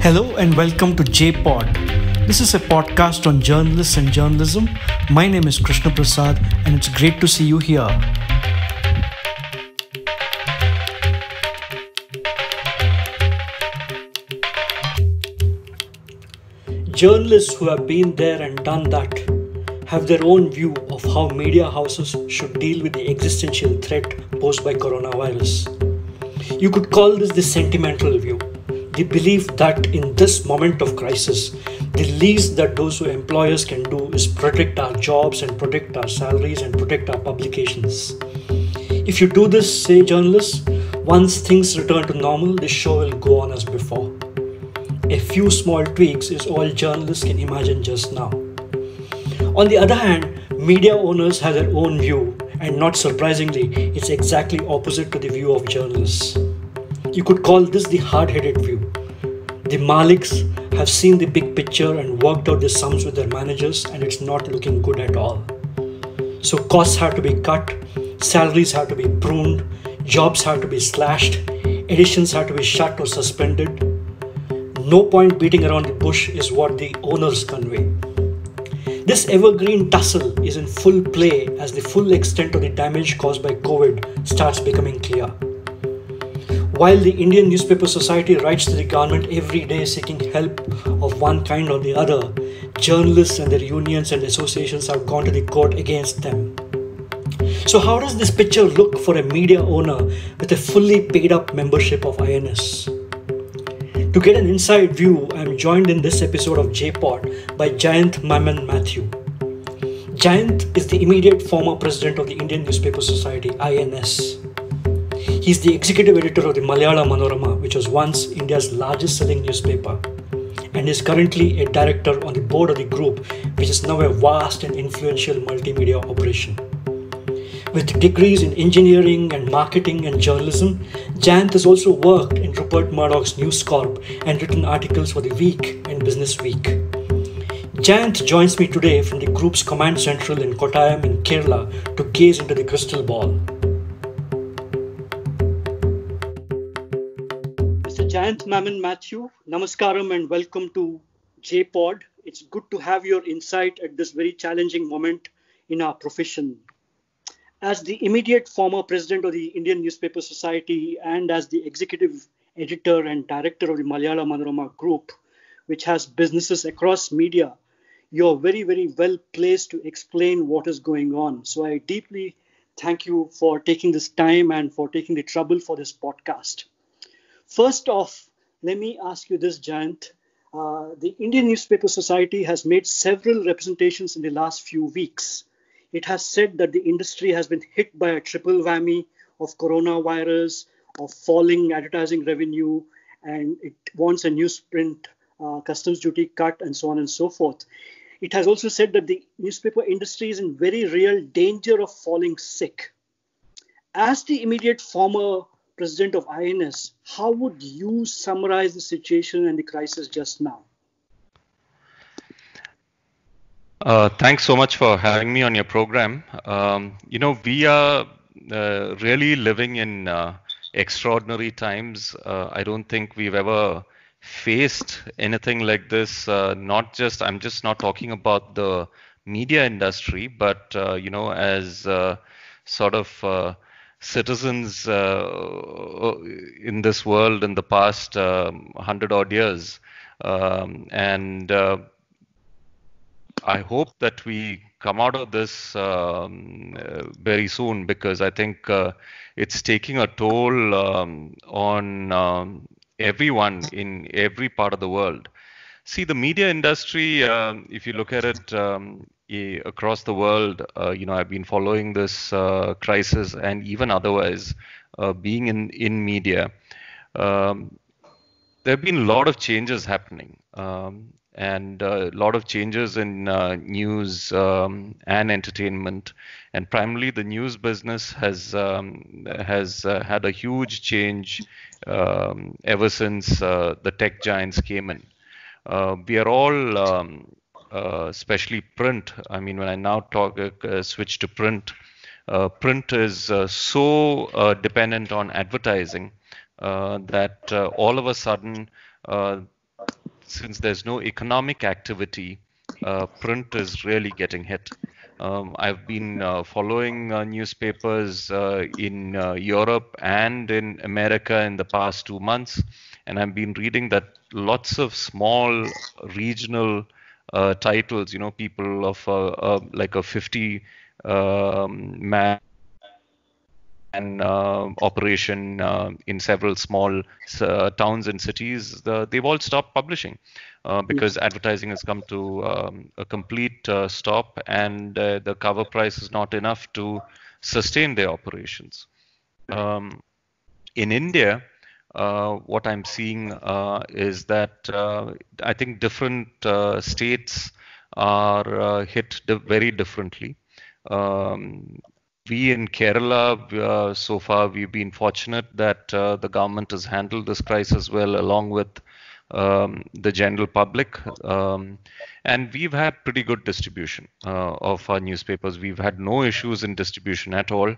Hello and welcome to JPod. This is a podcast on journalists and journalism. My name is Krishna Prasad and it's great to see you here. Journalists who have been there and done that have their own view of how media houses should deal with the existential threat posed by coronavirus. You could call this the sentimental view, the belief that in this moment of crisis, the least that those employers can do is protect our jobs and protect our salaries and protect our publications. If you do this, say journalists, once things return to normal, the show will go on as before. A few small tweaks is all journalists can imagine just now. On the other hand, media owners have their own view, and not surprisingly, it's exactly opposite to the view of journalists. You could call this the hard-headed view. The Maliks have seen the big picture and worked out the sums with their managers, and it's not looking good at all. So costs have to be cut, salaries have to be pruned, jobs have to be slashed, editions have to be shut or suspended. No point beating around the bush is what the owners convey. This evergreen tussle is in full play as the full extent of the damage caused by COVID starts becoming clear. While the Indian Newspaper Society writes to the government every day seeking help of one kind or the other, journalists and their unions and associations have gone to the court against them. So how does this picture look for a media owner with a fully paid up membership of INS? To get an inside view, I am joined in this episode of JPod by Jayant Mammen Mathew. Jayant is the immediate former president of the Indian Newspaper Society, INS. He is the executive editor of the Malayala Manorama, which was once India's largest selling newspaper, and is currently a director on the board of the group, which is now a vast and influential multimedia operation. With degrees in engineering and marketing and journalism, Jayant has also worked in Rupert Murdoch's News Corp and written articles for The Week and Business Week. Jayant joins me today from the group's command central in Kottayam in Kerala to gaze into the crystal ball. Mr. Jayant Mammen Mathew, namaskaram and welcome to JPod. It's good to have your insight at this very challenging moment in our profession. As the immediate former president of the Indian Newspaper Society and as the executive editor and director of the Malayala Manorama group, which has businesses across media, you're very, very well placed to explain what is going on. So I deeply thank you for taking this time and for taking the trouble for this podcast. First off, let me ask you this, Jayant. The Indian Newspaper Society has made several representations in the last few weeks. It has said that the industry has been hit by a triple whammy of coronavirus, of falling advertising revenue, and it wants a newsprint customs duty cut, and so on and so forth. It has also said that the newspaper industry is in very real danger of falling sick. As the immediate former president of INS, how would you summarize the situation and the crisis just now? Thanks so much for having me on your program. We are really living in extraordinary times. I don't think we've ever faced anything like this. I'm just not talking about the media industry, but, as sort of citizens in this world in the past 100 odd years. I hope that we come out of this very soon, because I think it's taking a toll on everyone in every part of the world. See, the media industry, if you look at it across the world, I've been following this crisis and even otherwise being in media. There have been a lot of changes happening. And a lot of changes in news and entertainment, and primarily the news business has had a huge change ever since the tech giants came in. We are all, especially print. I mean, when I now switch to print, print is so dependent on advertising that all of a sudden since there's no economic activity, print is really getting hit. I've been following newspapers in Europe and in America in the past 2 months, and I've been reading that lots of small regional titles, people of like a 50 man operation in several small towns and cities, they've all stopped publishing because Yes. advertising has come to a complete stop, and the cover price is not enough to sustain their operations. Right. Um, in India, what I'm seeing is that I think different states are hit very differently. Um, we in Kerala, so far, we've been fortunate that the government has handled this crisis well, along with the general public. And we've had pretty good distribution of our newspapers. We've had no issues in distribution at all.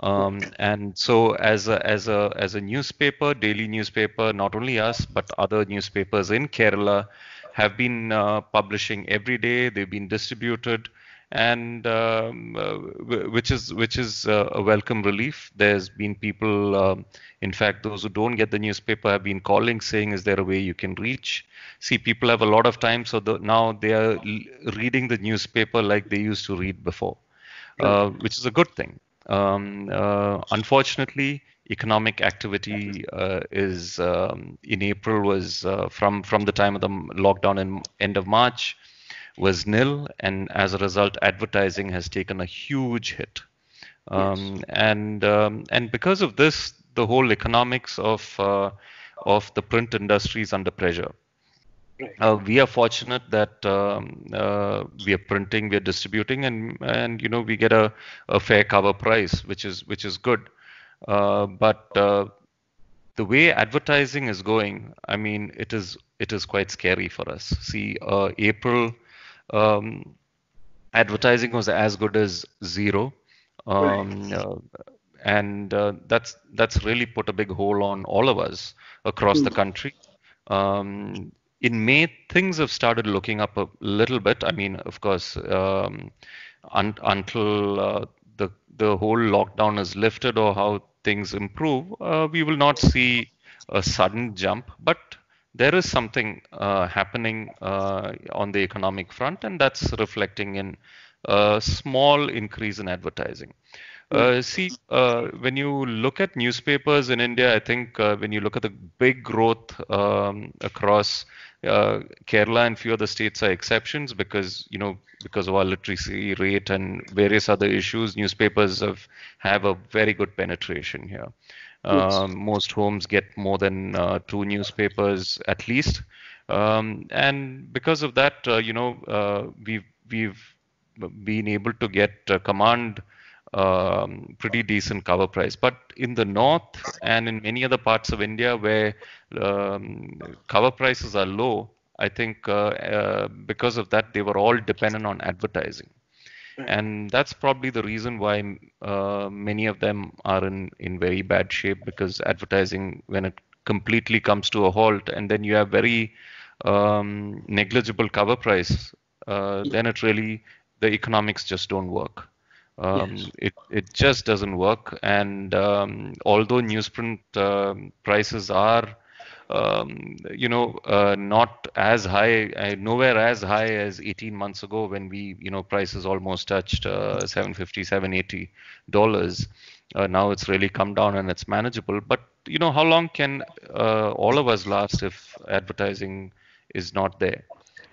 And so, as a newspaper, daily newspaper, not only us but other newspapers in Kerala have been publishing every day. They've been distributed, and which is a welcome relief. There's been people, in fact, those who don't get the newspaper have been calling, saying, "Is there a way you can reach?" See, people have a lot of time, so now they are reading the newspaper like they used to read before, Right. which is a good thing. Unfortunately, economic activity is in April was from the time of the lockdown in end of March was nil, and as a result, advertising has taken a huge hit. Yes. And because of this, the whole economics of the print industry is under pressure. Right. We are fortunate that we are printing, we are distributing, and we get a fair cover price, which is good. But the way advertising is going, I mean, it is quite scary for us. See, April um, advertising was as good as zero, Right. um, uh, and that's really put a big hole on all of us across the Mm. country. In May, things have started looking up a little bit. I mean, of course, until the whole lockdown is lifted or how things improve, we will not see a sudden jump. But there is something happening on the economic front, and that's reflecting in a small increase in advertising. Right. When you look at newspapers in India, I think when you look at the big growth across Kerala and few other states are exceptions because of our literacy rate and various other issues, newspapers have a very good penetration here. Yes. Most homes get more than two newspapers at least, and because of that, we've been able to get command pretty decent cover price. But in the north and in many other parts of India where cover prices are low, I think because of that, they were all dependent on advertising. Right. And that's probably the reason why many of them are in very bad shape, because advertising, when it completely comes to a halt, and then you have very negligible cover price, then it really, the economics just don't work. Yes. It just doesn't work. And although newsprint prices are not as high, nowhere as high as 18 months ago when prices almost touched 750, $780. Now it's really come down and it's manageable. But how long can all of us last if advertising is not there?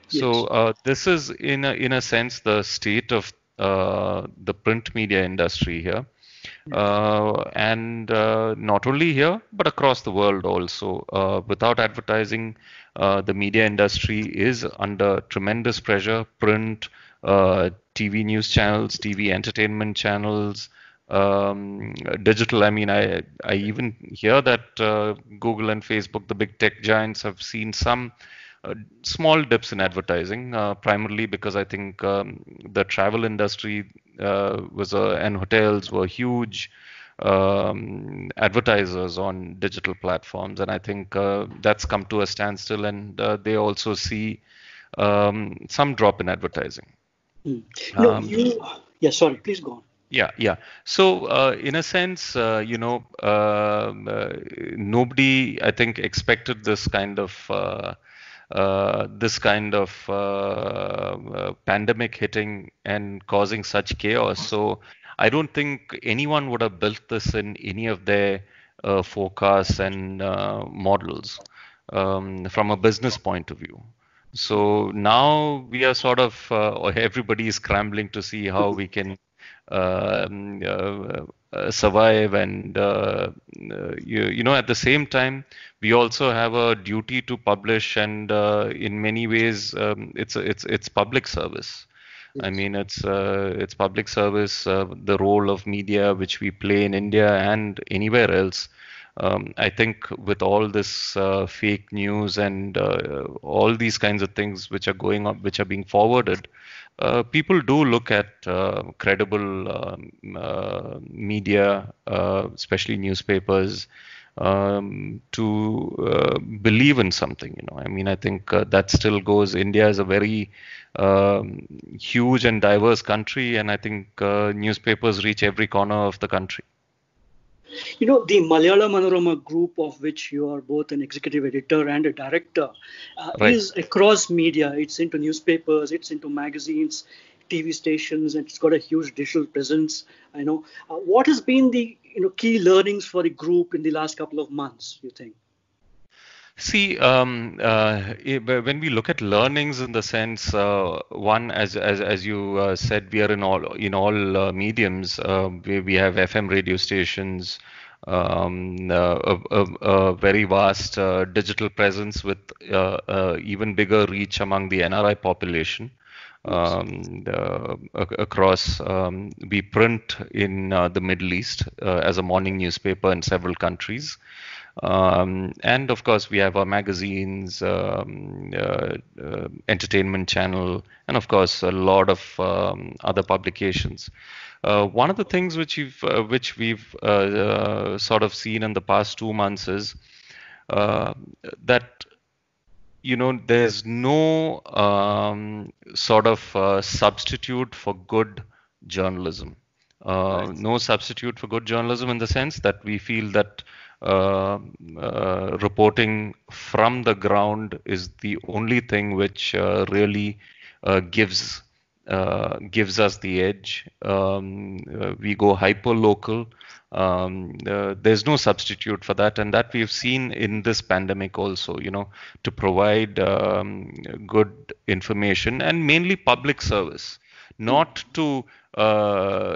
So Yes. this is in a sense the state of the print media industry here. And not only here, but across the world also. Without advertising, the media industry is under tremendous pressure. Print, TV news channels, TV entertainment channels, digital. I mean, I even hear that Google and Facebook, the big tech giants, have seen some small dips in advertising, primarily because I think, the travel industry and hotels were huge. advertisers on digital platforms, and I think that's come to a standstill, and they also see some drop in advertising. Mm. Um, Yeah, sorry, please go on. yeah, yeah. So, in a sense, nobody, I think, expected this kind of pandemic hitting and causing such chaos. So, I don't think anyone would have built this in any of their forecasts and models from a business point of view. So now we are sort of, or everybody is scrambling to see how we can survive, and at the same time we also have a duty to publish, and in many ways it's public service. I Yes. mean, it's public service, the role of media which we play in India and anywhere else. I think with all this fake news and all these kinds of things which are going on, which are being forwarded, people do look at credible media, especially newspapers, to believe in something. I mean, I think that still goes. India is a very huge and diverse country, and I think newspapers reach every corner of the country. The Malayala Manorama group, of which you are both an executive editor and a director, Right. is across media. It's into newspapers, it's into magazines, TV stations, and it's got a huge digital presence. I know. What has been the key learnings for the group in the last couple of months, you think? See, when we look at learnings in the sense, one, as you said, we are in all mediums. We have FM radio stations, a very vast digital presence with even bigger reach among the NRI population. Yes. Across, we print in the Middle East as a morning newspaper in several countries. And of course, we have our magazines, entertainment channel, and of course, a lot of other publications. One of the things which we've sort of seen in the past 2 months is that there's no sort of substitute for good journalism. Right. No substitute for good journalism in the sense that we feel that reporting from the ground is the only thing which really gives gives us the edge. We go hyper local. There's no substitute for that, and that we've seen in this pandemic also. To provide good information and mainly public service, not to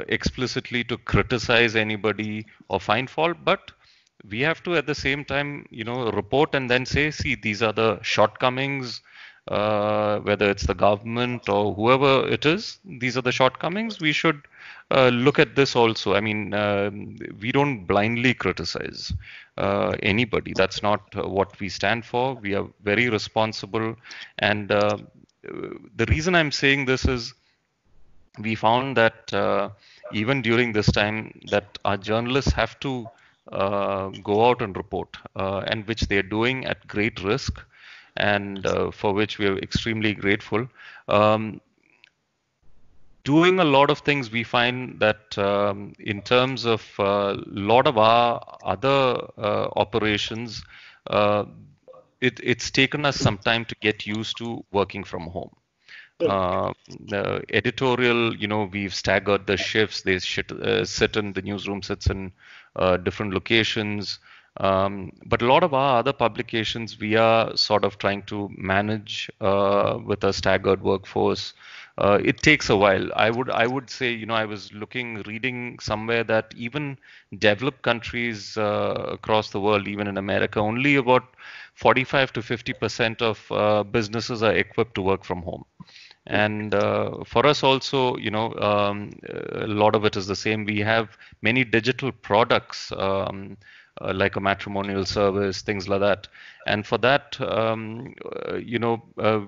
explicitly to criticize anybody or find fault, but we have to at the same time, report and then say, see, these are the shortcomings, whether it's the government or whoever it is, these are the shortcomings. We should look at this also. I mean, we don't blindly criticize anybody. That's not what we stand for. We are very responsible. And the reason I'm saying this is we found that even during this time that our journalists have to go out and report, and which they're doing at great risk, and for which we are extremely grateful. Doing a lot of things, we find that in terms of a lot of our other operations, uh, it's taken us some time to get used to working from home. Correct. The editorial, we've staggered the shifts. Sit in the newsroom, sits in different locations. But a lot of our other publications, we are sort of trying to manage with a staggered workforce. It takes a while. I would say, I was reading somewhere that even developed countries across the world, even in America, only about 45 to 50% of businesses are equipped to work from home. Correct. And for us also, a lot of it is the same. We have many digital products, like a matrimonial service, things like that. And for that,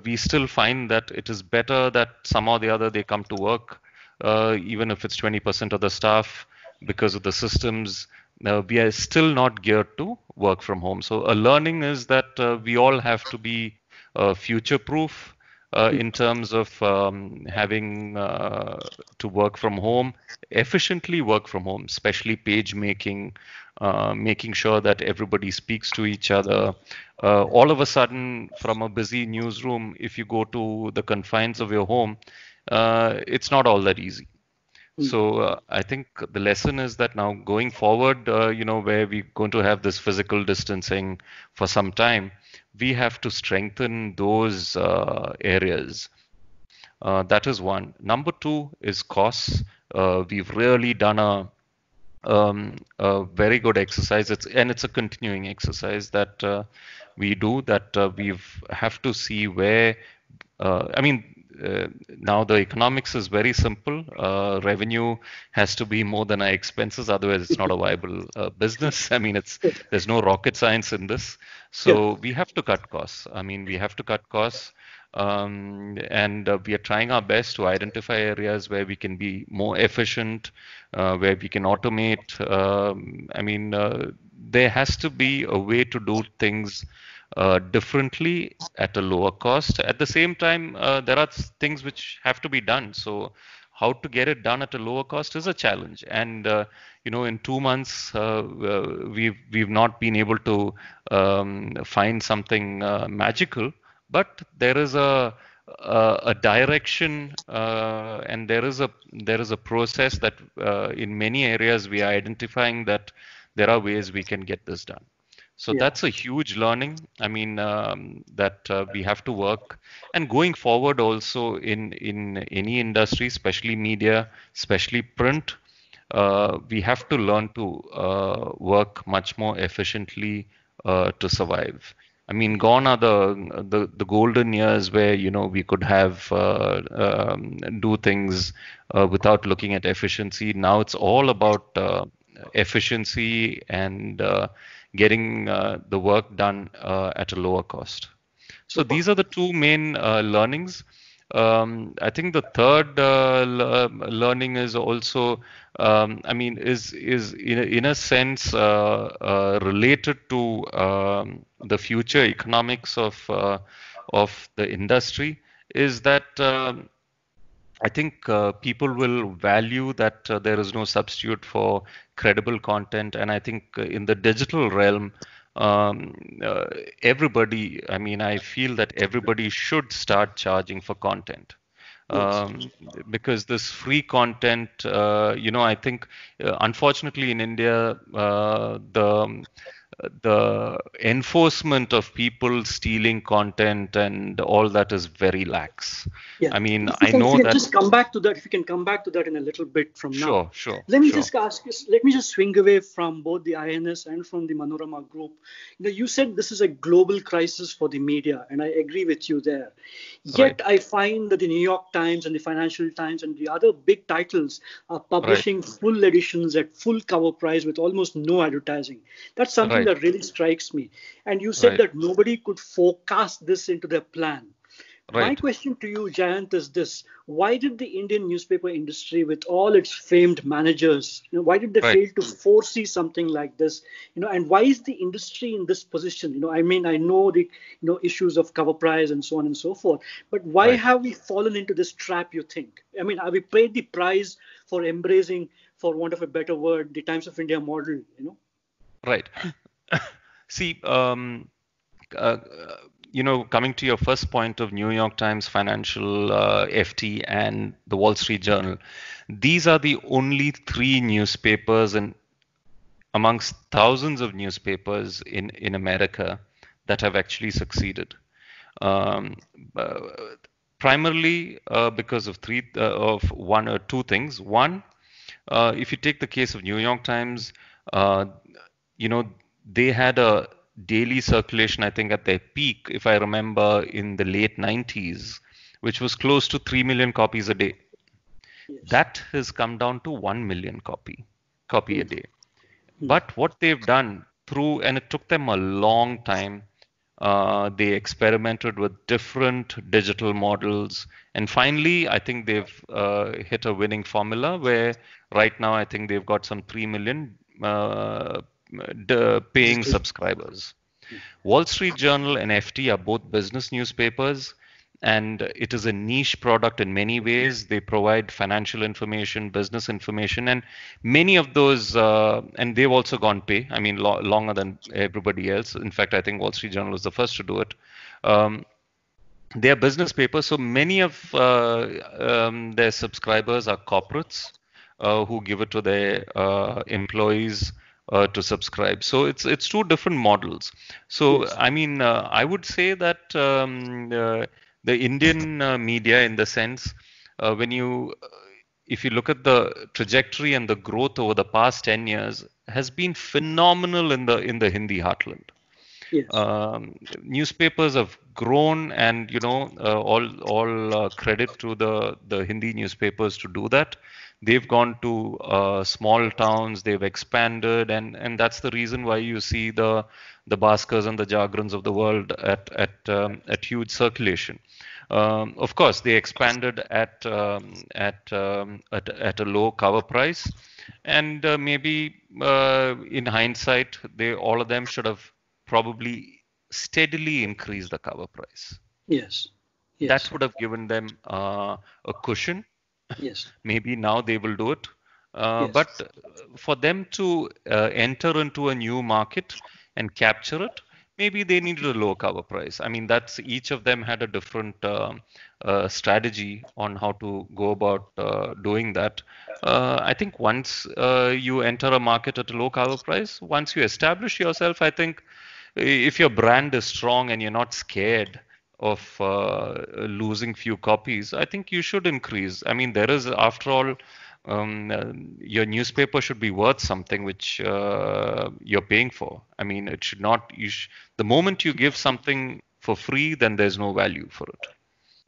we still find that it is better that somehow or the other they come to work, even if it's 20% of the staff. because of the systems, we are still not geared to work from home. So a learning is that we all have to be future proof in terms of having to work from home, efficiently work from home, especially page making, making sure that everybody speaks to each other. All of a sudden, from a busy newsroom, if you go to the confines of your home, it's not all that easy. So I think the lesson is that now going forward, where we're going to have this physical distancing for some time, we have to strengthen those areas. That is one. Number two is costs. We've really done a very good exercise. It's a continuing exercise that we do. That we've have to see where. I mean, now the economics is very simple. Revenue has to be more than our expenses, otherwise it's not a viable business. I mean, there's no rocket science in this. Yeah. So we have to cut costs. I mean, we have to cut costs. And we are trying our best to identify areas where we can be more efficient, where we can automate. There has to be a way to do things differently at a lower cost. At the same time, there are things which have to be done. So, how to get it done at a lower cost is a challenge. And in 2 months, we've not been able to find something magical, but there is a direction, and there is a process that in many areas we are identifying that there are ways we can get this done. So Yeah. that's a huge learning. I mean, that we have to work. And going forward also in any industry, especially media, especially print, we have to learn to work much more efficiently to survive. I mean, gone are the golden years where we could have do things without looking at efficiency. Now it's all about efficiency and getting the work done at a lower cost. So Super. these are the two main learnings. I think the third learning is also, is in a sense related to the future economics of the industry. Is that I think people will value that there is no substitute for credible content, and I think in the digital realm, um, uh, I feel that everybody should start charging for content. Yes. Because this free content, I think, unfortunately in India, the enforcement of people stealing content and all that is very lax. Yeah. I mean, If we I can, if know we can that. just come back to that, if we can come back to that in a little bit from now. Sure, sure, Let me sure. just ask you, let me just swing away from both the INS and from the Manorama group. You said this is a global crisis for the media, and I agree with you there. Right, Yet I find that the New York Times and the Financial Times and the other big titles are right, publishing full editions at full cover price with almost no advertising. That's something right, that really strikes me. And you said right, that nobody could forecast this into their plan. My right, question to you, Jayant, is this. Why did the Indian newspaper industry, with all its famed managers, why did they right, fail to foresee something like this? And why is the industry in this position? I mean, I know the, issues of cover price and so on and so forth, but why right, have we fallen into this trap, you think? I mean, have we paid the price for embracing, for want of a better word, the Times of India model? right. See, uh, coming to your first point of New York Times, Financial, FT, and the Wall Street Journal, these are the only three newspapers and amongst thousands of newspapers in America that have actually succeeded. Um, uh, Primarily because of one or two things. One, if you take the case of New York Times, uh, you know, they had a daily circulation, I think, at their peak, if I remember, in the late 90s, which was close to 3 million copies a day. Yes. That has come down to 1 million copy a Hmm. day. Hmm. But what they've done through, and it took them a long time, They experimented with different digital models, and finally, I think they've hit a winning formula where right now I think they've got some 3 million paying Digital. subscribers. Wall Street Journal and FT are both business newspapers, and it is a niche product in many ways. They provide financial information, business information, and many of those, and they've also gone pay. I mean, longer than everybody else. In fact, I think Wall Street Journal was the first to do it. Um, they are business papers, so many of their subscribers are corporates who give it to their employees to subscribe. So it's two different models. So Yes. I mean, I would say that the Indian media, in the sense, when you if you look at the trajectory and the growth over the past 10 years, has been phenomenal in the Hindi heartland. Yes. Newspapers have grown, and all credit to the Hindi newspapers to do that. They've gone to small towns, they've expanded, and that's the reason why you see the Bhaskars and the Jagrans of the world at huge circulation. Of course, they expanded at a low cover price, and maybe in hindsight, they all of them should have probably steadily increased the cover price. Yes. That Yes. would have given them a cushion. Yes. Maybe now they will do it. Yes. But for them to enter into a new market and capture it, maybe they needed a low cover price. I mean, that's each of them had a different strategy on how to go about doing that. I think once you enter a market at a low cover price, once you establish yourself, I think if your brand is strong and you're not scared of losing few copies, I think you should increase. I mean, there is, after all, your newspaper should be worth something which you're paying for. I mean, it should not. The moment you give something for free, then there's no value for it.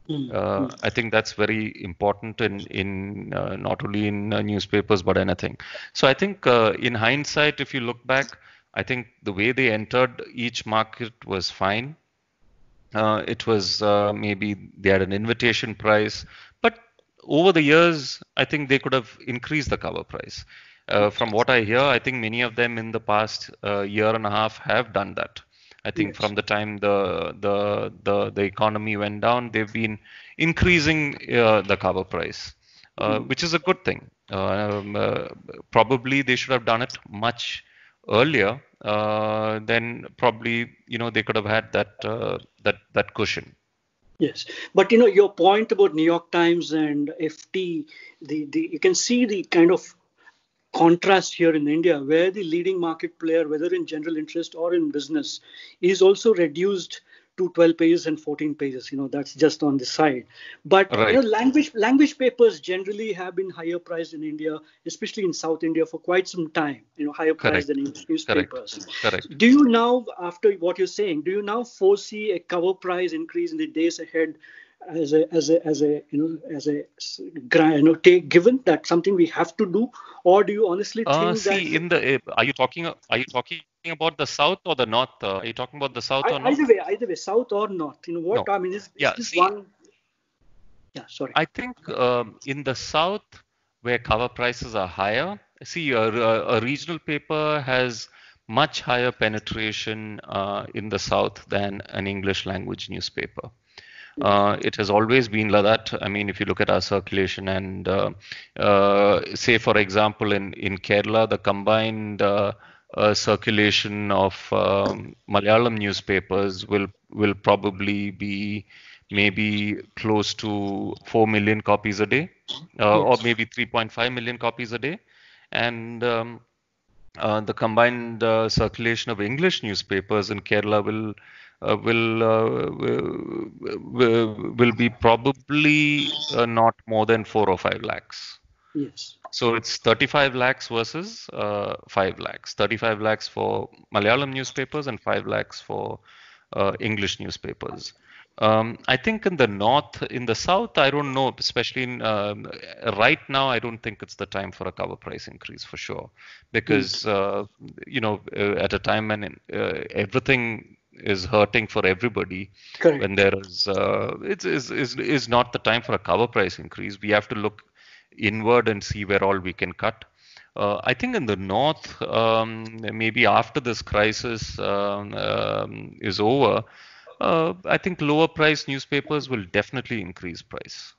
Mm, I think that's very important in not only in newspapers but anything. So I think in hindsight, if you look back, I think the way they entered each market was fine. It was maybe they had an invitation price, but over the years, I think they could have increased the cover price. From what I hear, I think many of them in the past year and a half have done that. I think yes. from the time the economy went down, they've been increasing the cover price, Mm, which is a good thing. Probably they should have done it much earlier, then probably they could have had that cushion. yes. But your point about New York Times and FT, the you can see the kind of contrast here in India, where the leading market player, whether in general interest or in business, is also reduced to 12 pages and 14 pages. That's just on the side. But Right. language papers generally have been higher priced in India, especially in South India, for quite some time. Higher priced than Correct. English Correct. newspapers. Correct. Do you now, after what you're saying, do you now foresee a cover price increase in the days ahead? Take given that something we have to do, or do you honestly think that See, are you talking about the south or the north? Are you talking about the south or north? either way, south or north, what No. I mean is Yeah. this See, one? Yeah, sorry. I think in the south, where cover prices are higher, see, a regional paper has much higher penetration in the south than an English language newspaper. Yes, It has always been like that. I mean, if you look at our circulation and say, for example, in Kerala, the combined circulation of Malayalam newspapers will probably be maybe close to 4 million copies a day, or yes, maybe 3.5 million copies a day, and the combined circulation of English newspapers in Kerala will be probably not more than 4 or 5 lakhs. yes, So it's 35 lakhs versus 5 lakhs. 35 lakhs for Malayalam newspapers and 5 lakhs for English newspapers. I think in the north, in the south, I don't know, especially right now, I don't think it's the time for a cover price increase for sure, mm, because at a time when everything is hurting for everybody. When Correct. there is is not the time for a cover price increase. We have to look inward and see where all we can cut. I think in the north, maybe after this crisis is over, I think lower price newspapers will definitely increase price.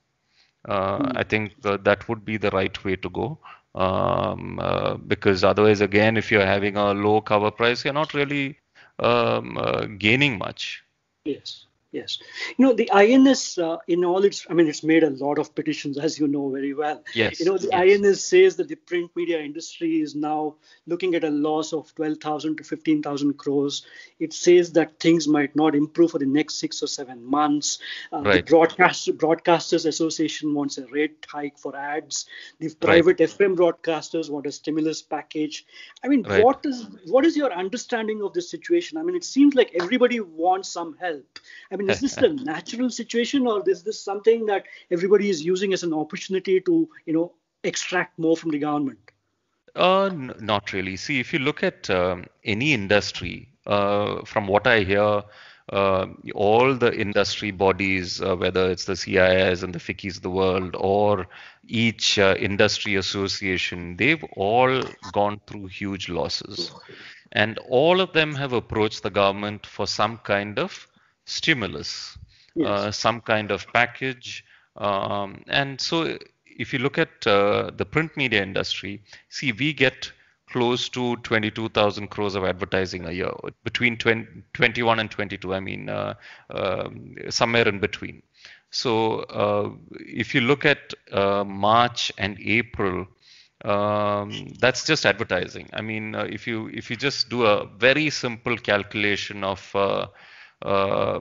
I think that would be the right way to go. Because otherwise, again, if you're having a low cover price, you're not really gaining much. Yes, yes. The INS, in all its, I mean, it's made a lot of petitions, as you know very well. Yes, The yes, INS says that the print media industry is now looking at a loss of 12,000 to 15,000 crores. It says that things might not improve for the next 6 or 7 months. The right, Broadcasters Association wants a rate hike for ads. The right, private FM broadcasters want a stimulus package. I mean, right. what is your understanding of this situation? I mean, it seems like everybody wants some help. I mean, is this the natural situation, or is this something that everybody is using as an opportunity to, extract more from the government? Not really. See, if you look at any industry, from what I hear, all the industry bodies, whether it's the CIS and the FICCIs of the world, or each industry association, they've all gone through huge losses. And all of them have approached the government for some kind of stimulus, Yes, some kind of package. And so, if you look at the print media industry, see, we get close to 22,000 crores of advertising a year, between 21 and 22. I mean, somewhere in between. So, if you look at March and April, that's just advertising. I mean, if you just do a very simple calculation of uh,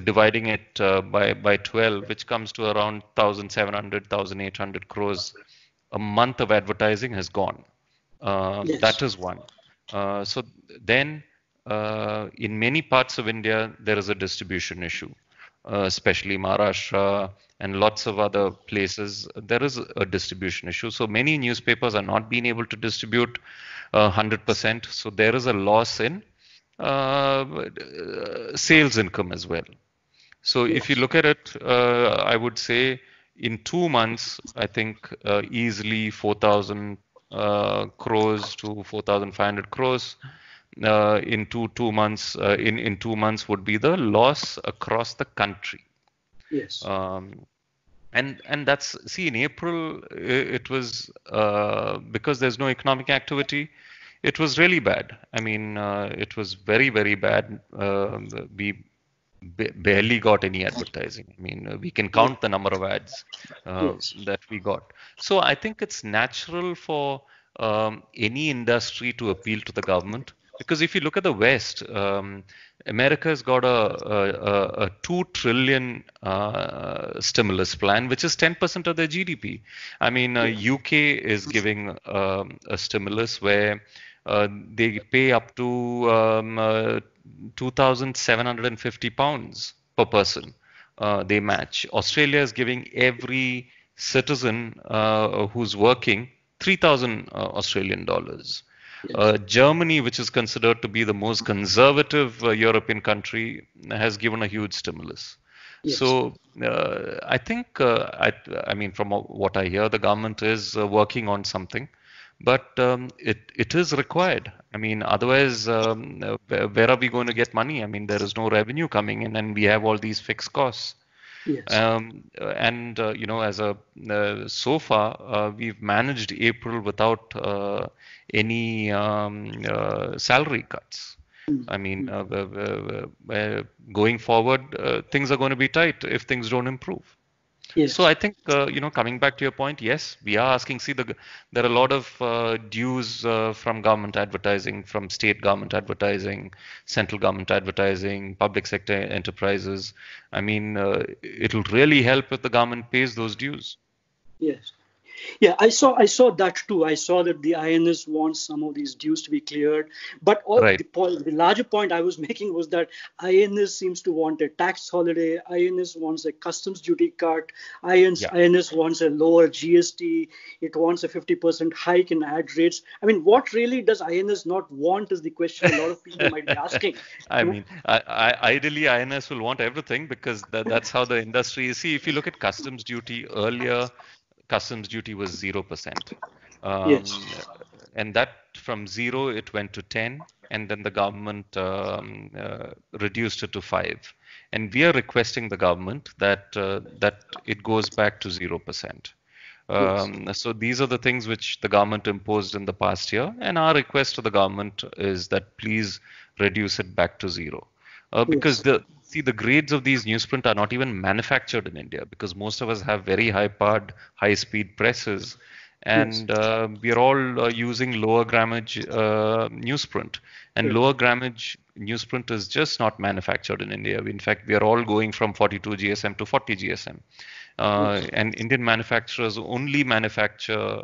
dividing it by 12, which comes to around 1,700, 1,800 crores, a month of advertising has gone. yes, That is one. So then, in many parts of India, there is a distribution issue, especially Maharashtra and lots of other places. There is a distribution issue. So many newspapers are not being able to distribute 100%. So there is a loss in sales income as well. So if you yes, look at it, I would say in 2 months, I think easily 4,000 crores to 4,500 crores in two months. In 2 months would be the loss across the country. yes, Um, and that's, see, in April it was because there's no economic activity. It was really bad. I mean, it was very, very bad. We barely got any advertising. I mean, we can yes, count the number of ads yes, that we got. So I think it's natural for any industry to appeal to the government, because if you look at the West, America has got a 2 trillion stimulus plan, which is 10% of their GDP. I mean, yes, UK is giving a stimulus where they pay up to 2,750 pounds per person. They match. Australia is giving every citizen who's working 3,000 Australian dollars. yes, Germany, which is considered to be the most conservative European country, has given a huge stimulus. yes, So I think, I mean, from what I hear, the government is working on something, but it is required. I mean, otherwise, where are we going to get money? I mean, there is no revenue coming in, and we have all these fixed costs. yes, And as a so far, we've managed April without any salary cuts. mm, I mean, mm, going forward, things are going to be tight if things don't improve. So yes, I think, coming back to your point, yes, we are asking. See, there are a lot of dues from government advertising, from state government advertising, central government advertising, public sector enterprises. I mean, it'll really help if the government pays those dues. yes. Yeah, I saw that too. I saw that the INS wants some of these dues to be cleared, but Right. the larger point I was making was that INS seems to want a tax holiday. INS wants a customs duty cut. Yeah. INS wants a lower GST. It wants a 50% hike in ad rates. I mean, what really does INS not want is the question a lot of people might be asking. I You know? mean, ideally, INS will want everything because that's how the industry is. See, if you look at customs duty earlier, customs duty was 0%. Yes. Um, and that from 0, it went to 10, and then the government reduced it to 5. And we are requesting the government that it goes back to 0%. Yes. So these are the things which the government imposed in the past year, and our request to the government is that please reduce it back to 0. Because Yes. the grades of these newsprint are not even manufactured in India because most of us have very high-powered, high-speed presses, Yes. and we are all using lower grammage newsprint. And Correct. lower grammage newsprint is just not manufactured in India. In fact, we are all going from 42 GSM to 40 GSM. Yes. And Indian manufacturers only manufacture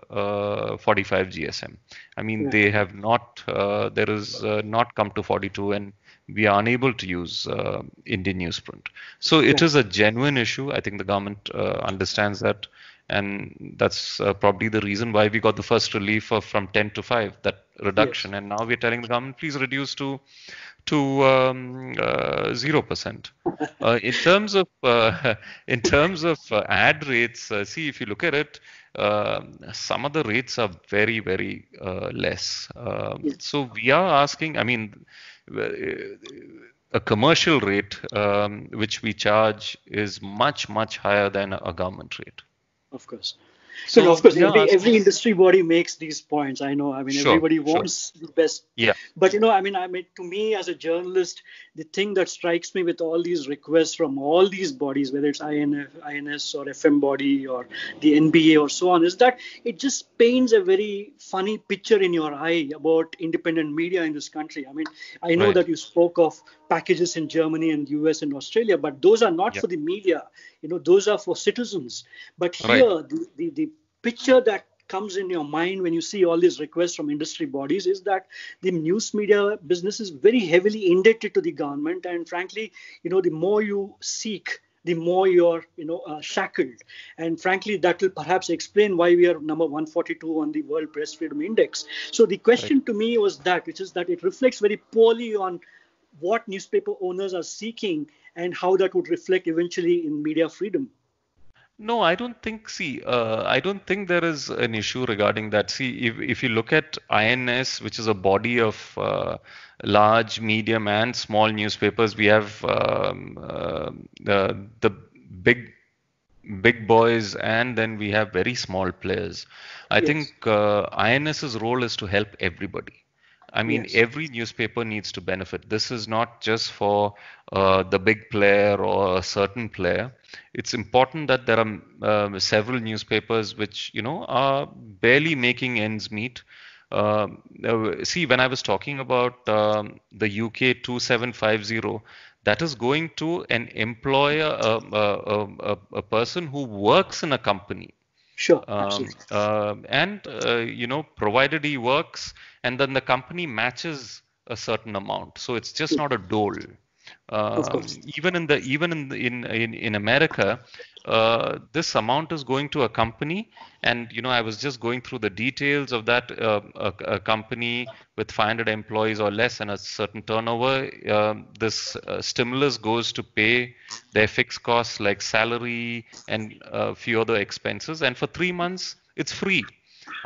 45 GSM. I mean, Right. they have not, there is not come to 42, and we are unable to use Indian newsprint. So it Right. is a genuine issue. I think the government understands that, and that's probably the reason why we got the first relief of from 10 to 5, that Yes. reduction. And now we're telling the government, please reduce to 0%. In terms of in terms of ad rates, see if you look at it, some of the rates are very less. Yes. So we are asking. I mean, uh, a commercial rate which we charge is much higher than a government rate. Of course. No, no, of So course. we are Every asking. industry body makes these points. I know. I mean, Sure, everybody sure. wants the best. Yeah, But to me as a journalist, the thing that strikes me with all these requests from all these bodies, whether it's INS or FM body or the NBA or so on, is that it just paints a very funny picture in your eye about independent media in this country. I mean, I know right. that you spoke of packages in Germany and US and Australia, but those are not Yeah, for the media. Those are for citizens. But right. here, the picture that comes in your mind when you see all these requests from industry bodies is that the news media business is very heavily indebted to the government, and frankly, the more you seek, the more you're shackled. And frankly, that will perhaps explain why we are number 142 on the World Press Freedom Index. So the Right. question to me was that, which is that it reflects very poorly on what newspaper owners are seeking and how that would reflect eventually in media freedom. No, I don't think. See, I don't think there is an issue regarding that. See, if you look at INS, which is a body of large, medium, and small newspapers, we have the big big boys, and then we have very small players. I Yes. think INS's role is to help everybody. I mean, Yes. every newspaper needs to benefit. This is not just for the big player or a certain player. It's important that there are several newspapers which, are barely making ends meet. See, when I was talking about the UK 2750, that is going to an employer, a person who works in a company. Sure. Absolutely. And provided he works, and then the company matches a certain amount, so it's just not a dole. Of course. In America, this amount is going to a company, and I was just going through the details of that a company with 500 employees or less and a certain turnover. This stimulus goes to pay their fixed costs like salary and a few other expenses, and for 3 months it's free.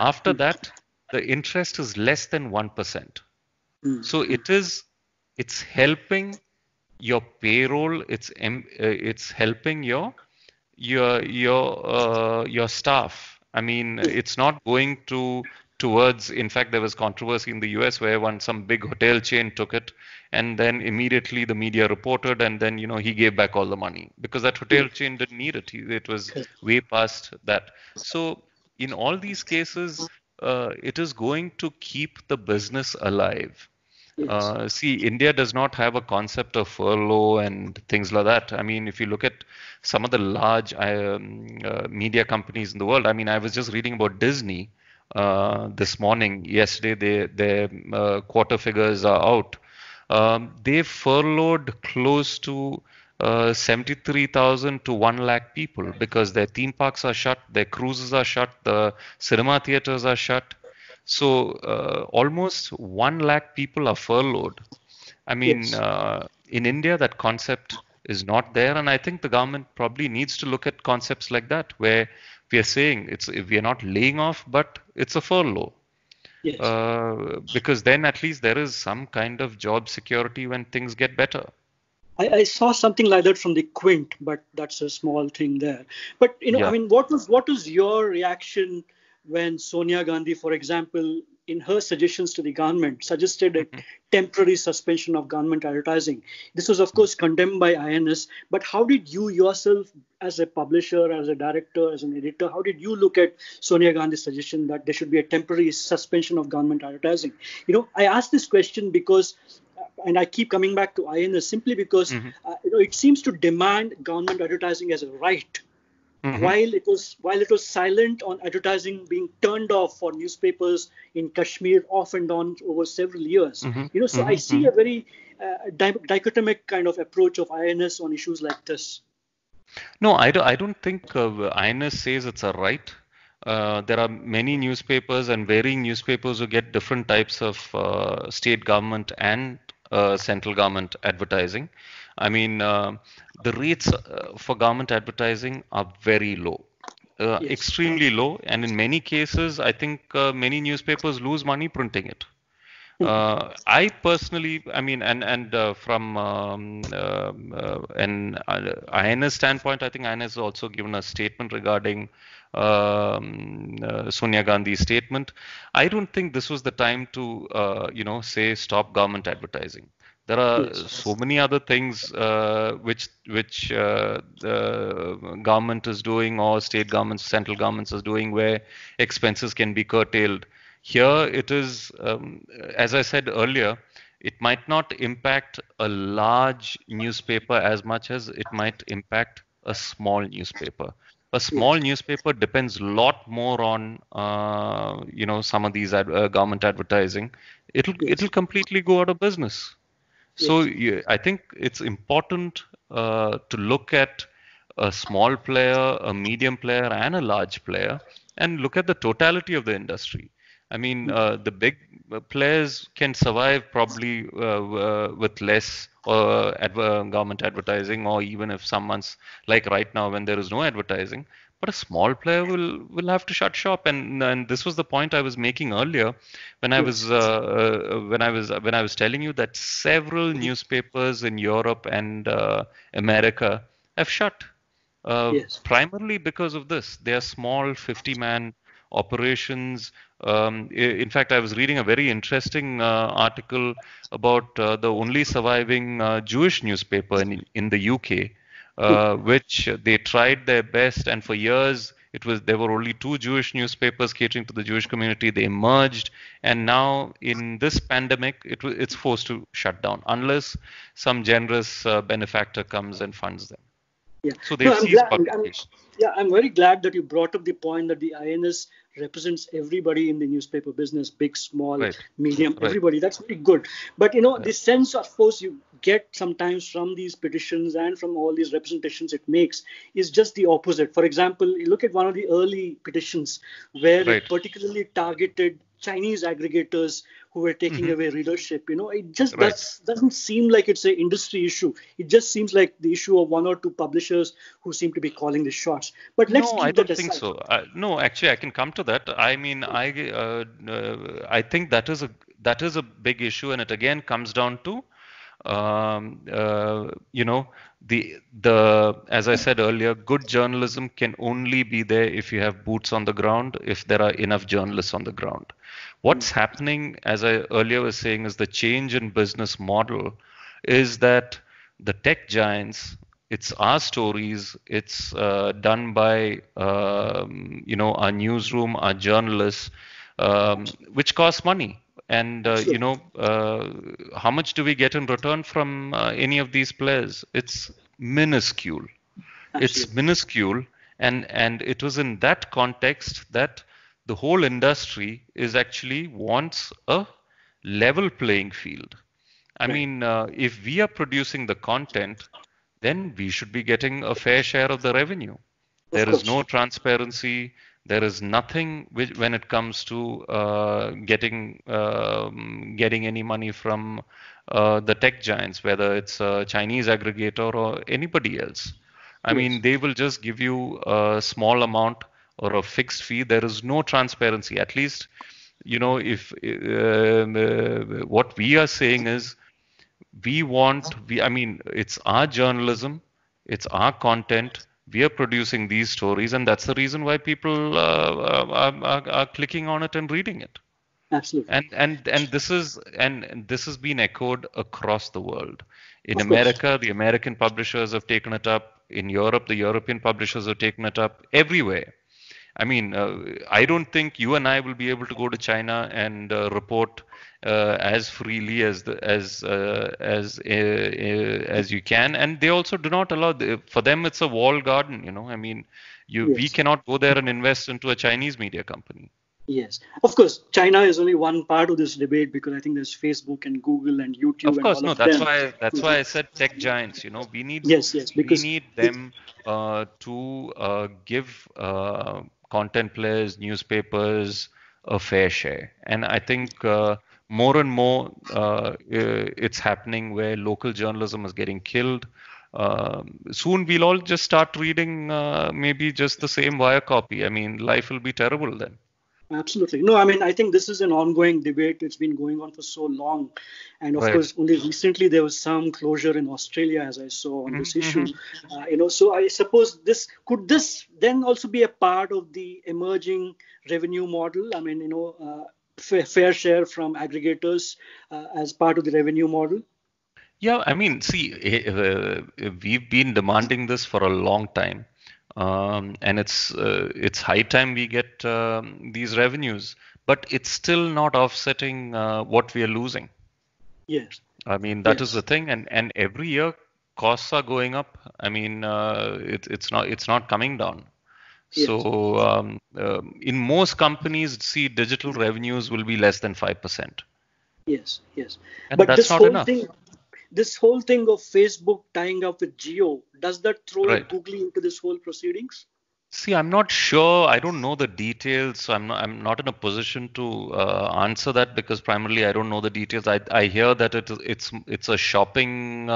After that, the interest is less than 1%. So it's helping your payroll. It's helping your staff. I mean, Yeah. it's not going towards. In fact, there was controversy in the US where some big hotel chain took it, and then immediately the media reported, and then he gave back all the money because that Yeah. hotel chain didn't need it. It was Correct. way past that. So in all these cases, it is going to keep the business alive. Yes. See, India does not have a concept of furlough and things like that. I mean, if you look at some of the large media companies in the world, I mean, I was just reading about Disney this morning. Yesterday, their quarter figures are out. They've furloughed close to 73,000 to 1 lakh people because their theme parks are shut, their cruises are shut, the cinema theaters are shut. So almost 1 lakh people are furloughed. I mean, Yes. in India, that concept is not there, and I think the government probably needs to look at concepts like that, where we are saying we are not laying off, but it's a furlough, Yes. because then at least there is some kind of job security when things get better. I saw something like that from the Quint, but that's a small thing there. But I Yeah. mean, what was your reaction when Sonia Gandhi, for example, in her suggestions to the government, suggested a temporary suspension of government advertising? This was, of course, condemned by INS. But how did you yourself, as a publisher, as a director, as an editor, how did you look at Sonia Gandhi's suggestion that there should be a temporary suspension of government advertising? I ask this question because and I keep coming back to INS simply because Hmm. it seems to demand government advertising as a right, Hmm. while it was silent on advertising being turned off for newspapers in Kashmir off and on over several years. Hmm. So I see Hmm. a very dichotomic kind of approach of INS on issues like this. No, I don't think INS says it's a right. There are many newspapers and varying newspapers who get different types of state government and central government advertising. I mean, the rates for government advertising are very low, Yes. extremely low, and in many cases, I think many newspapers lose money printing it. I personally, I mean, and from an INS standpoint, I think INS has also given a statement regarding Sonia Gandhi's statement. I don't think this was the time to, say stop government advertising. There are Yes. so many other things which the government is doing or state governments, central governments is doing where expenses can be curtailed. Here it is, as I said earlier, it might not impact a large newspaper as much as it might impact a small newspaper. A small Yes. newspaper depends a lot more on, some of these government advertising. It'll Yes. completely go out of business. So Yes. yeah, I think it's important to look at a small player, a medium player, and a large player, and look at the totality of the industry. I mean, the big players can survive probably with less government advertising, or even if some months, like right now when there is no advertising. But a small player will have to shut shop, and this was the point I was making earlier when Yes. when I was telling you that several newspapers in Europe and America have shut, Yes. primarily because of this. They are small 50-man operations. In fact, I was reading a very interesting article about the only surviving Jewish newspaper in the UK, which they tried their best, and for years there were only two Jewish newspapers catering to the Jewish community. They merged, and now in this pandemic, it's forced to shut down unless some generous benefactor comes and funds them. Yeah. So No, they've I'm ceased glad. I'm, publication. yeah, I'm very glad that you brought up the point that the INS represents everybody in the newspaper business, big, small, Right, medium, right. everybody. That's very good. But Yeah. the sense, of course, you get sometimes from these petitions and from all these representations it makes is just the opposite. For example, you look at one of the early petitions where Right. it particularly targeted Chinese aggregators who were taking Hmm. away readership. It just Right. doesn't seem like it's an industry issue. It just seems like the issue of one or two publishers who seem to be calling the shots. But let's No, I keep that don't think aside. so. No, actually, I can come to that. I mean, I think that is a big issue, and it again comes down to um, uh, you know the as I said earlier, good journalism can only be there if you have boots on the ground, if there are enough journalists on the ground. Mm. What's happening, as I earlier was saying, is the change in business model is that the tech giants, it's our stories, it's done by our newsroom, our journalists, which costs money. And Absolutely. how much do we get in return from any of these players? It's minuscule. It's Absolutely. minuscule, and it was in that context that the whole industry is actually wants a level playing field. I Right. mean, if we are producing the content, then we should be getting a fair share of the revenue. Of There is course. no transparency. There is nothing which, when it comes to getting any money from the tech giants, whether it's a Chinese aggregator or anybody else. I Yes. mean, they will just give you a small amount or a fixed fee. There is no transparency. At least, if what we are saying is I mean, it's our journalism, it's our content. We are producing these stories, and that's the reason why people are clicking on it and reading it. Absolutely. And this has been echoed across the world. In Of course. America, the American publishers have taken it up. In Europe, the European publishers have taken it up. Everywhere. I mean, I don't think you and I will be able to go to China and report as freely as you can, and they also do not allow. For them, it's a walled garden. I mean, we Yes. cannot go there and invest into a Chinese media company. Yes, of course, China is only one part of this debate because I think there's Facebook and Google and YouTube Of and course, all no. of That's them. why that's Mhm. why I said tech giants. Yes, yes, We because need it, them to give content players, newspapers a fair share. And I think more and more it's happening where local journalism is getting killed. Soon we'll all just start reading maybe just the same wire copy. I mean, life will be terrible then. absolutely. No, I mean, I think this is an ongoing debate. It's been going on for so long. And of Right. course, only recently there was some closure in Australia, as I saw on this issue. Hmm. So I suppose this then also be a part of the emerging revenue model? I mean, fair share from aggregators as part of the revenue model? Yeah, I mean, see, we've been demanding this for a long time, and it's high time we get these revenues, but it's still not offsetting what we are losing. Yes, I mean, that is the yes, thing, and every year costs are going up. I mean, it's not coming down. yes, So in most companies, see, digital revenues will be less than 5%, yes, yes. and But that's not enough, this whole thing of Facebook tying up with Geo, does that throw it right? googly into this whole proceedings? See, I'm not sure. I don't know the details, so I'm not in a position to answer that because primarily I don't know the details. I hear that it's a shopping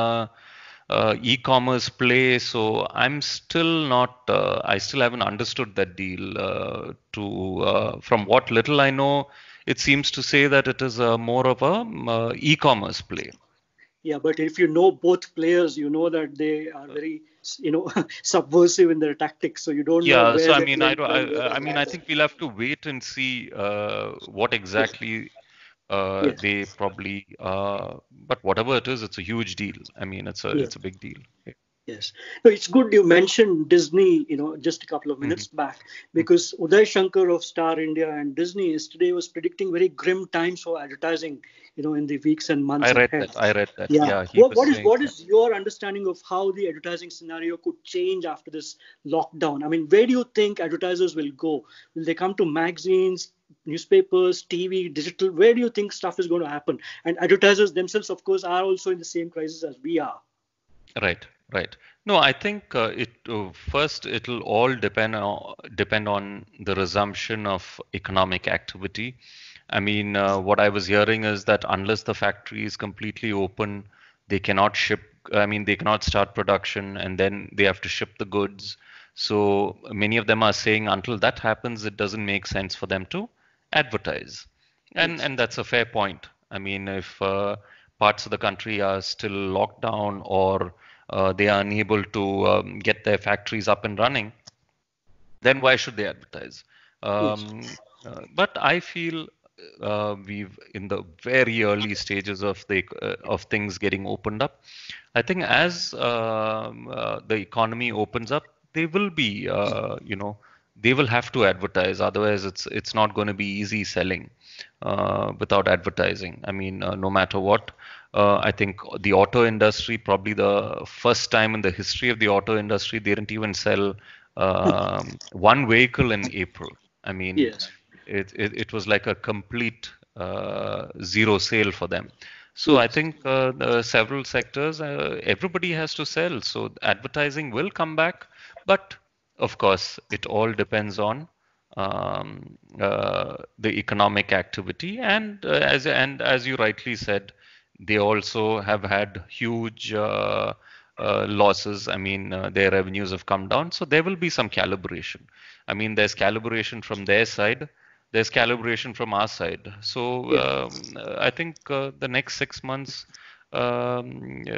e-commerce play, so I'm still not. I still haven't understood that deal. From what little I know, it seems to say that it is more of a e-commerce play. Yeah, but if you know both players, you know that they are very, subversive in their tactics. So you don't know Yeah, so where I they're mean, playing well, where they're I mean, not. I think we'll have to wait and see what Yes, exactly yes, they probably. But whatever it is, it's a huge deal. I mean, yes. it's a big deal. Yes. No, it's good you mentioned Disney, just a couple of Mhm. minutes back, because Uday Shankar of Star India and Disney yesterday was predicting very grim times for advertising, in the weeks and months I read ahead. that. I read that. Yeah. Yeah, he What, was what is saying. what is your understanding of how the advertising scenario could change after this lockdown? I mean, where do you think advertisers will go? Will they come to magazines, newspapers, TV, digital? Where do you think stuff is going to happen? And advertisers themselves, of course, are also in the same crisis as we are. Right, right. No, I think it first it'll all depend on the resumption of economic activity. I mean, what I was hearing is that unless the factory is completely open, they cannot ship. I mean, they cannot start production, and then they have to ship the goods. So many of them are saying until that happens, it doesn't make sense for them to advertise. And Yes. and that's a fair point. I mean, if parts of the country are still locked down or they are unable to get their factories up and running, then why should they advertise? Yes. But I feel we've in the very early stages of things getting opened up. I think as the economy opens up, there will be they will have to advertise. Otherwise, it's not going to be easy selling without advertising. I mean, no matter what. I think the auto industry, probably the first time in the history of the auto industry, they didn't even sell one vehicle in April. I mean, Yes. it was like a complete zero sale for them. So I Yes. think the several sectors, everybody has to sell. So advertising will come back, but of course, it all depends on the economic activity, and as you rightly said, they also have had huge losses. I mean, their revenues have come down, so there will be some calibration. I mean, there's calibration from their side, there's calibration from our side. So Yeah. I think the next 6 months, things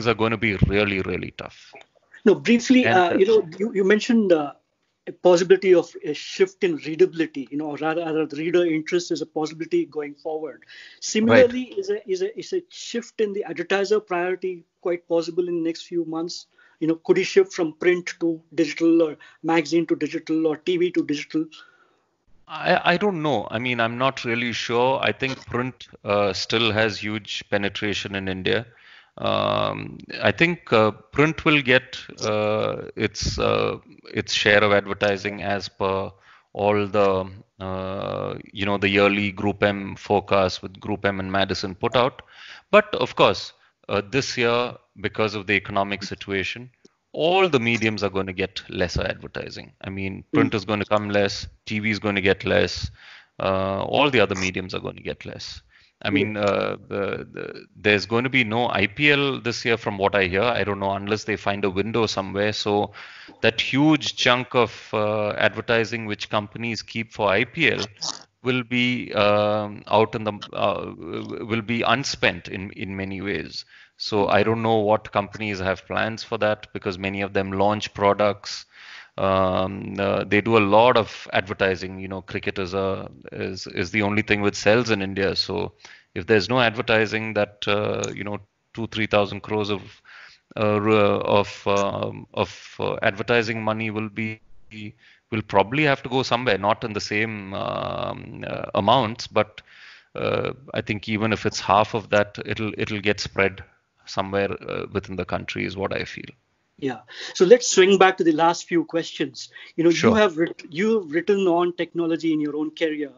are going to be really, really tough. No, briefly, And you mentioned a possibility of a shift in readability, or rather the reader interest is a possibility going forward. right. Similarly, is a shift in the advertiser priority quite possible in the next few months? Could he shift from print to digital, or magazine to digital, or TV to digital? I don't know. I mean, I'm not really sure. I think print still has huge penetration in India. I think print will get its share of advertising as per all the the yearly Group M forecast with Group M and Madison put out. But of course, this year, because of the economic situation, all the mediums are going to get lesser advertising. I mean, Mm. print is going to come less, TV is going to get less, all the other mediums are going to get less. I Yeah. mean, there's going to be no IPL this year, from what I hear. I don't know, unless they find a window somewhere. So that huge chunk of advertising which companies keep for IPL will be out in the will be unspent in many ways. So I don't know what companies have plans for that, because many of them launch products. They do a lot of advertising. You know, cricket is the only thing which sells in India. So if there's no advertising, that 2-3 thousand crores of advertising money will probably have to go somewhere, not in the same amounts, but I think even if it's half of that, it'll get spread somewhere within the country, is what I feel. Yeah. So let's swing back to the last few questions. You Sure. have you've written on technology in your own career.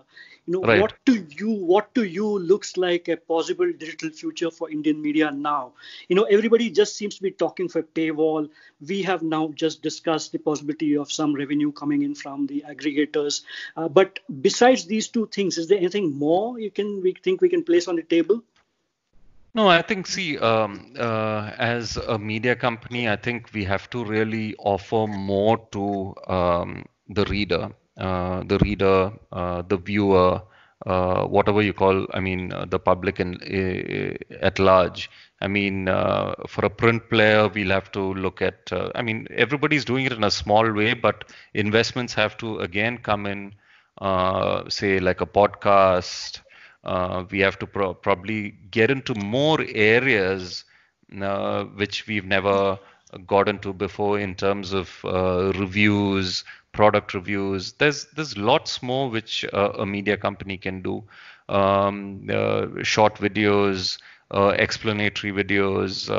Right. What to you looks like a possible digital future for Indian media now? Everybody just seems to be talking for paywall. We have now just discussed the possibility of some revenue coming in from the aggregators. But besides these two things, is there anything more we think we can place on the table? No, I think, see, as a media company, I think we have to really offer more to the viewer, whatever you call, I mean, the public at large. I mean, for a print player, we'll have to look at, I mean, everybody's doing it in a small way, but investments have to again come in, say, like a podcast. We have to probably get into more areas which we've never got into before, in terms of reviews, product reviews. There's lots more which a media company can do. Short videos, explanatory videos,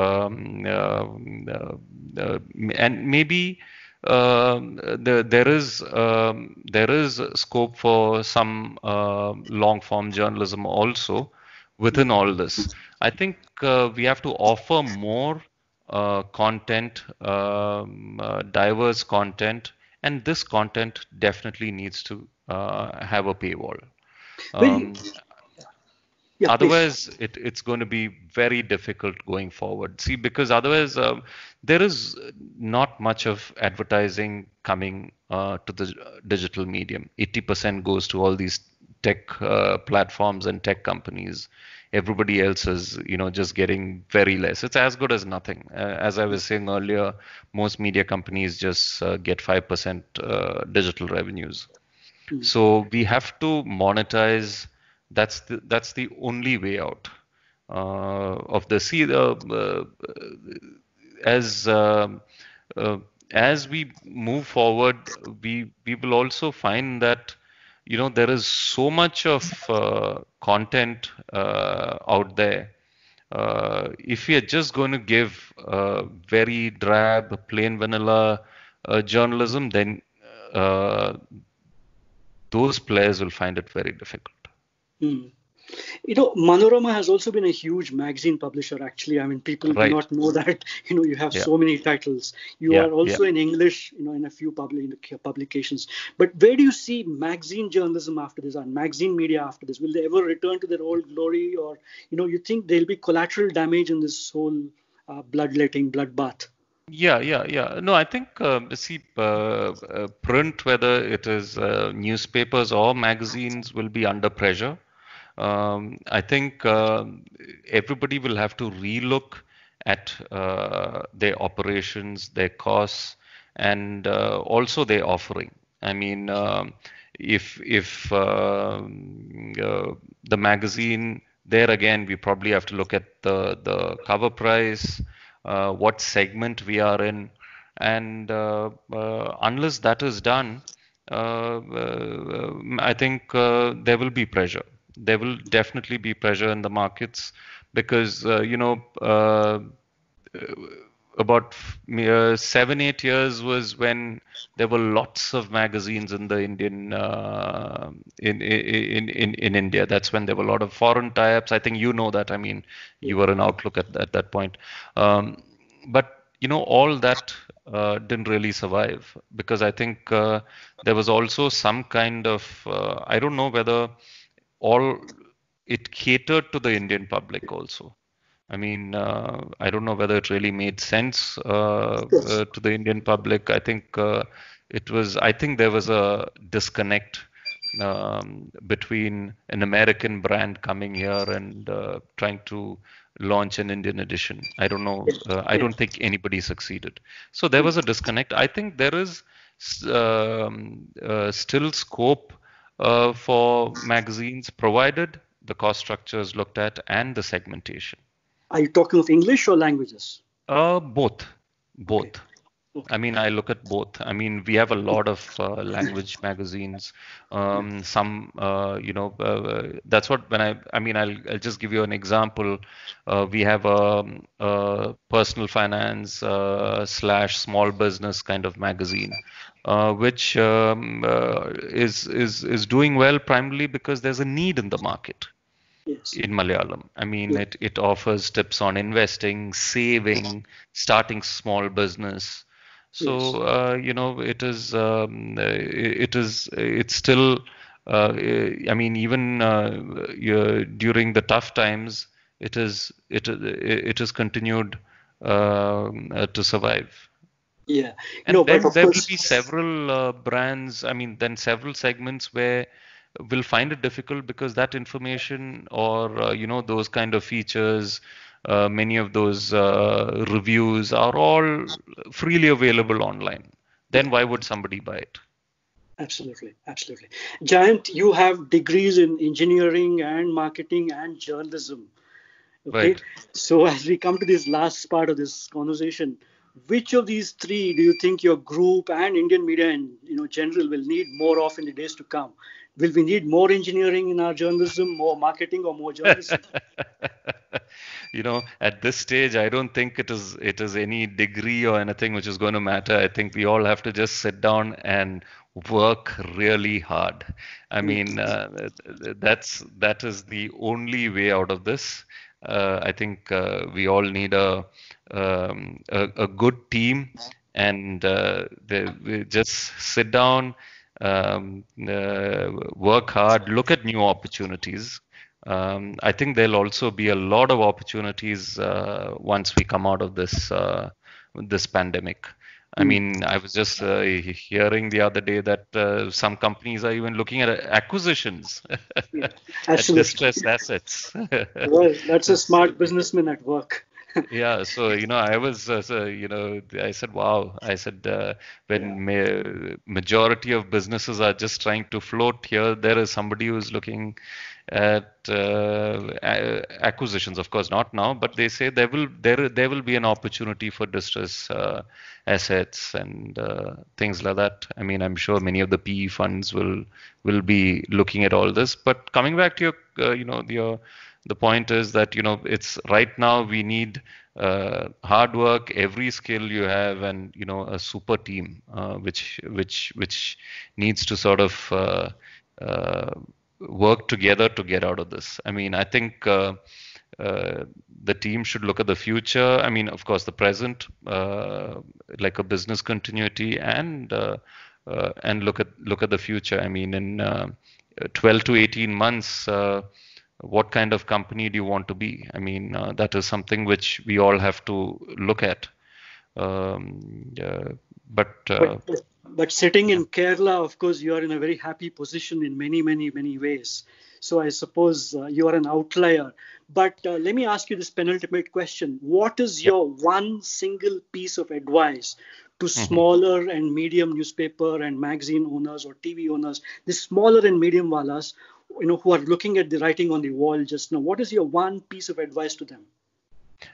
and maybe there is scope for some long form journalism also within all this. I think we have to offer more content, diverse content, and this content definitely needs to have a paywall. Very, Um, yeah, please. Otherwise, it's going to be very difficult going forward. See, because otherwise, there is not much of advertising coming to the digital medium. 80% goes to all these tech platforms and tech companies. Everybody else is, just getting very less. It's as good as nothing. As I was saying earlier, most media companies just get 5% digital revenues. Mm. So we have to monetize. That's the only way out of the see the as as we move forward, we will also find that there is so much of content out there. If we are just going to give very drab, plain vanilla journalism, then uh, those players will find it very difficult. Hmm. Manorama has also been a huge magazine publisher, actually. I mean, people do Right. not know that, you have Yeah. so many titles. You Yeah. are Yeah. also in English, in a few publications. But where do you see magazine journalism after this and magazine media after this? Will they ever return to their old glory? Or, you think there'll be collateral damage in this whole bloodletting, bloodbath? Yeah, yeah, yeah. No, I think see, print, whether it is newspapers or magazines, will be under pressure. I think everybody will have to relook at their operations, their costs, and also their offering. I mean, if the magazine, there again, we probably have to look at the cover price, what segment we are in, and unless that is done, I think there will be pressure. There will definitely be pressure in the markets because about 7, 8 years was when there were lots of magazines in the Indian in India. That's when there were a lot of foreign tie-ups. I think you know that. I mean, you Yeah. were in Outlook at that point. But all that didn't really survive because I think there was also some kind of I don't know whether all it catered to the Indian public also. I mean, I don't know whether it really made sense Yes. to the Indian public. I think there was a disconnect between an American brand coming here and trying to launch an Indian edition. I don't know. I Yeah. don't think anybody succeeded. So there Yeah. was a disconnect. I think there is still scope for magazines, provided the cost structure is looked at and the segmentation. Are you talking of English or languages? Both, Okay. both. I Okay. mean, I look at both. I mean, we have a lot of language magazines. Yeah. That's what I mean, I'll just give you an example. We have a personal finance slash small business kind of magazine, which is doing well primarily because there's a need in the market Yes. in Malayalam. I mean, Yeah. it offers tips on investing, saving, starting small business. Yes. So, it's still, I mean, even during the tough times, it has continued to survive. Yeah. And But then of there will course. be several brands, I mean, then several segments where we'll find it difficult because that information or, those kind of features, many of those reviews are all freely available online. Yeah. Then why would somebody buy it? Absolutely, absolutely. Giant, you have degrees in engineering and marketing and journalism. Okay, Right. so as we come to this last part of this conversation, which of these three do you think your group and Indian media in general will need more of in the days to come? Will we need more engineering in our journalism, more marketing, or more journalism? At this stage, I don't think it is any degree or anything which is going to matter. I think we all have to just sit down and work really hard. I Yeah, mean, that is the only way out of this. I think we all need a good team, and we just sit down, work hard, look at new opportunities. I think there'll also be a lot of opportunities once we come out of this pandemic. I mm, mean, I was just hearing the other day that some companies are even looking at acquisitions yeah, at absolutely. distressed assets. Well, that's a So, smart businessman at work. yeah, so I was, I said, wow. I said, Yeah, when majority of businesses are just trying to float here, there is somebody who's looking at acquisitions. Of course, not now, but they say there will be an opportunity for distress assets and things like that. I mean, I'm sure many of the PE funds will be looking at all this. But coming back to your, your the point is that it's right now we need hard work, every skill you have, and a super team, which needs to sort of uh, work together to get out of this. I mean, I think the team should look at the future. I mean, of course, the present, like a business continuity, and look at the future. I mean, in 12 to 18 months, what kind of company do you want to be? I mean, that is something which we all have to look at. But But but sitting in Kerala, of course, you are in a very happy position in many, many, many ways. So I suppose you are an outlier. But let me ask you this penultimate question. What is yeah. your one single piece of advice to Mhm. smaller and medium newspaper and magazine owners or TV owners, the smaller and medium walas, who are looking at the writing on the wall just now? What is your one piece of advice to them?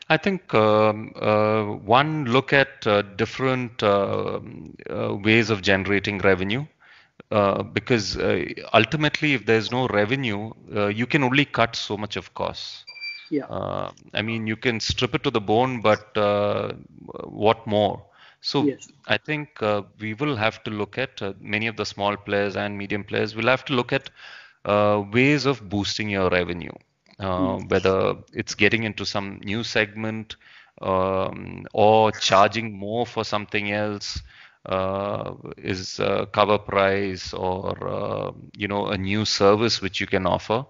I think one look at different ways of generating revenue. Because ultimately, if there's no revenue, you can only cut so much of costs. Yeah. I mean, you can strip it to the bone, but what more? So Yes. I think we will have to look at many of the small players and medium players. We'll have to look at ways of boosting your revenue, Mm. whether it's getting into some new segment, or charging more for something else, is cover price, or a new service which you can offer.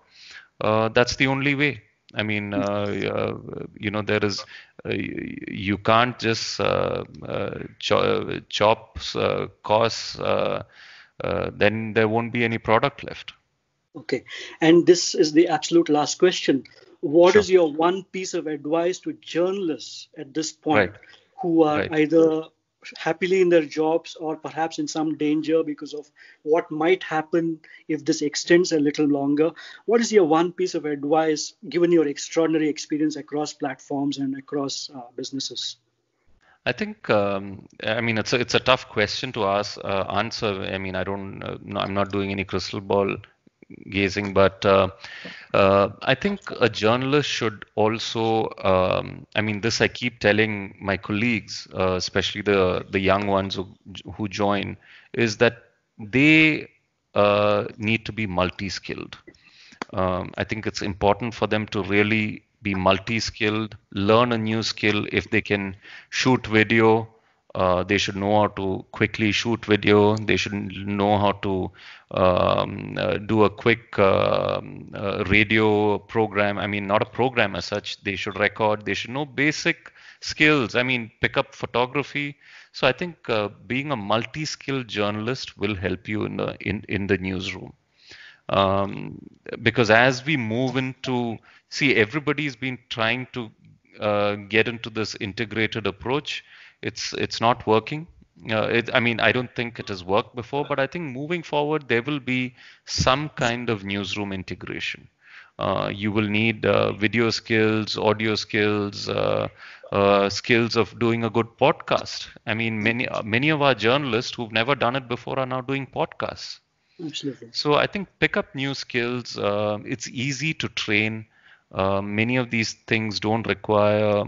That's the only way. I mean, there is, you can't just chop costs, then there won't be any product left. Okay. And this is the absolute last question. What Sure. is your one piece of advice to journalists at this Right. point who are Right. either happily in their jobs or perhaps in some danger because of what might happen if this extends a little longer? What is your one piece of advice given your extraordinary experience across platforms and across businesses? I think, I mean, it's a tough question to answer. I mean, I don't, no, I'm not doing any crystal ball gazing, but I think a journalist should also, I mean, this I keep telling my colleagues, especially the young ones who join, is that they need to be multi-skilled. I think it's important for them to really be multi-skilled, learn a new skill. If they can shoot video, they should know how to quickly shoot video. They should know how to do a quick radio program. I mean, not a program as such. They should record. They should know basic skills. I mean, pick up photography. So I think being a multi-skilled journalist will help you in the newsroom, um, because as we move into, see, everybody's been trying to get into this integrated approach. It's not working. I mean, I don't think it has worked before, but I think moving forward there will be some kind of newsroom integration. You will need video skills, audio skills, skills of doing a good podcast. I mean, many of our journalists who've never done it before are now doing podcasts. Absolutely. So I think pick up new skills. It's easy to train. Many of these things don't require.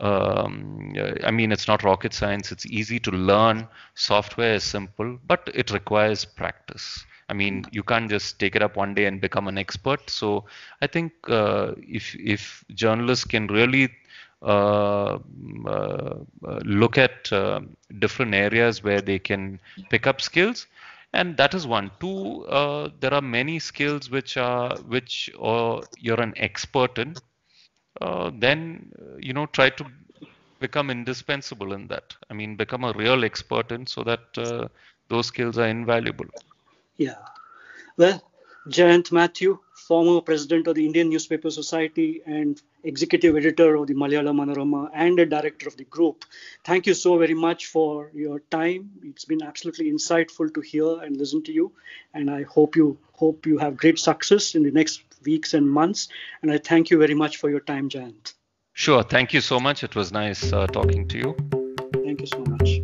I mean, it's not rocket science. It's easy to learn. Software is simple, but it requires practice. I mean, you can't just take it up one day and become an expert. So I think if journalists can really look at different areas where they can pick up skills, and that is one. Two, there are many skills which you're an expert in. Then try to become indispensable in that. I mean, become a real expert in, so that those skills are invaluable. Yeah. Well, Jayant Mathew, former president of the Indian Newspaper Society and executive editor of the Malayala Manorama and a director of the group, thank you so very much for your time. It's been absolutely insightful to hear and listen to you, and I hope you have great success in the next weeks and months. And I thank you very much for your time, Jayant. Sure. Thank you so much. It was nice talking to you. Thank you so much.